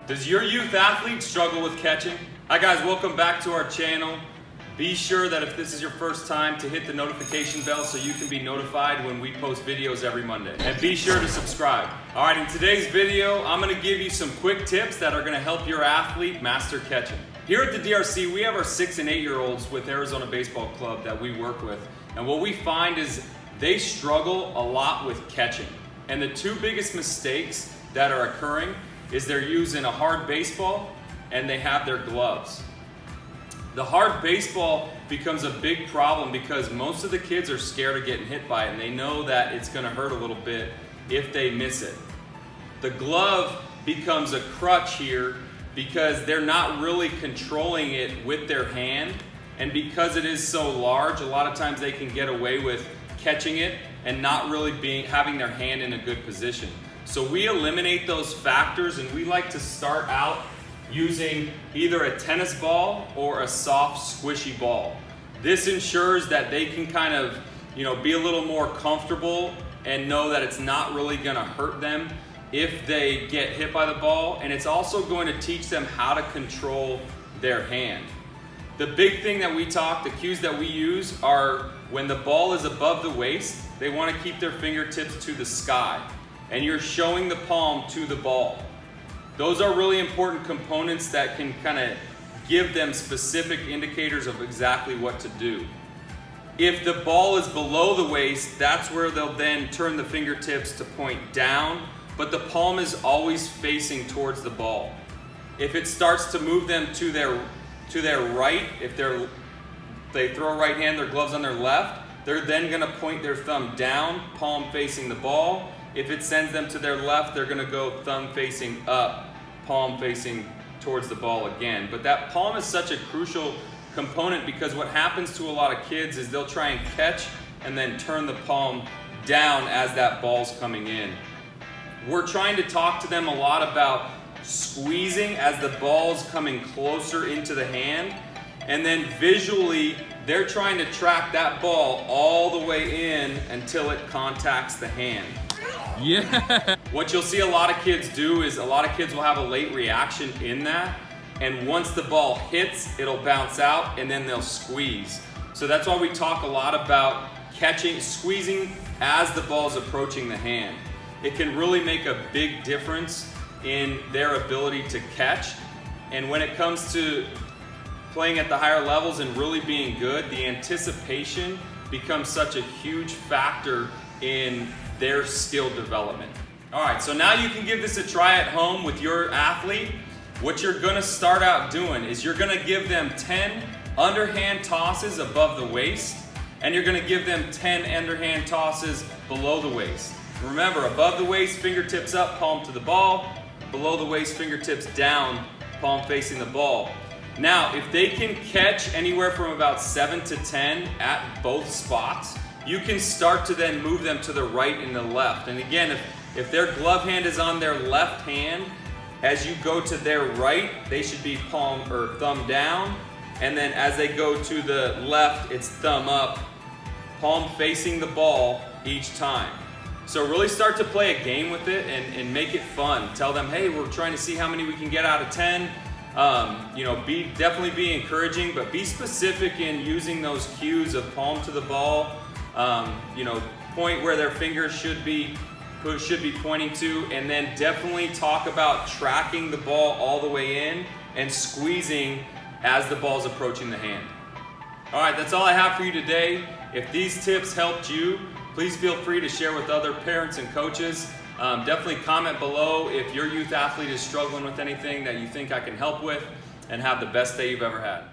Does your youth athlete struggle with catching? Hi guys, welcome back to our channel. Be sure that if this is your first time to hit the notification bell so you can be notified when we post videos every Monday. And be sure to subscribe. All right, in today's video, I'm gonna give you some quick tips that are gonna help your athlete master catching. Here at the DRC, we have our 6 and 8-year-olds with Arizona Baseball Club that we work with. And what we find is they struggle a lot with catching. And the two biggest mistakes that are occurring is they're using a hard baseball and they have their gloves. The hard baseball becomes a big problem because most of the kids are scared of getting hit by it and they know that it's gonna hurt a little bit if they miss it. The glove becomes a crutch here because they're not really controlling it with their hand, and because it is so large, a lot of times they can get away with catching it and not really having their hand in a good position. So we eliminate those factors and we like to start out using either a tennis ball or a soft squishy ball. This ensures that they can kind of, be a little more comfortable and know that it's not really gonna hurt them if they get hit by the ball, and it's also going to teach them how to control their hand. The big thing that the cues that we use are when the ball is above the waist, they wanna keep their fingertips to the sky, and you're showing the palm to the ball. Those are really important components that can kind of give them specific indicators of exactly what to do. If the ball is below the waist, that's where they'll then turn the fingertips to point down, but the palm is always facing towards the ball. If it starts to move them to their right, if they throw a right hand, their gloves on their left, they're then gonna point their thumb down, palm facing the ball. If it sends them to their left, they're gonna go thumb facing up, palm facing towards the ball again. But that palm is such a crucial component because what happens to a lot of kids is they'll try and catch and then turn the palm down as that ball's coming in. We're trying to talk to them a lot about squeezing as the ball's coming closer into the hand, and then visually they're trying to track that ball all the way in until it contacts the hand. Yeah. What you'll see a lot of kids do is a lot of kids will have a late reaction in that, and once the ball hits, it'll bounce out and then they'll squeeze. So that's why we talk a lot about squeezing as the ball's approaching the hand. It can really make a big difference in their ability to catch. And when it comes to playing at the higher levels and really being good, the anticipation becomes such a huge factor in their skill development. All right, so now you can give this a try at home with your athlete. What you're gonna start out doing is you're gonna give them 10 underhand tosses above the waist, and you're gonna give them 10 underhand tosses below the waist. Remember, above the waist, fingertips up, palm to the ball. Below the waist, fingertips down, palm facing the ball. Now, if they can catch anywhere from about 7 to 10 at both spots, you can start to then move them to the right and the left. And again, if their glove hand is on their left hand, as you go to their right, they should be palm or thumb down. And then as they go to the left, it's thumb up, palm facing the ball each time. So really start to play a game with it and make it fun. Tell them, hey, we're trying to see how many we can get out of 10. Definitely be encouraging, but be specific in using those cues of palm to the ball. Point where their fingers should be pointing to, and then definitely talk about tracking the ball all the way in and squeezing as the ball's approaching the hand. All right, that's all I have for you today. If these tips helped you, please feel free to share with other parents and coaches. Definitely comment below if your youth athlete is struggling with anything that you think I can help with, and have the best day you've ever had.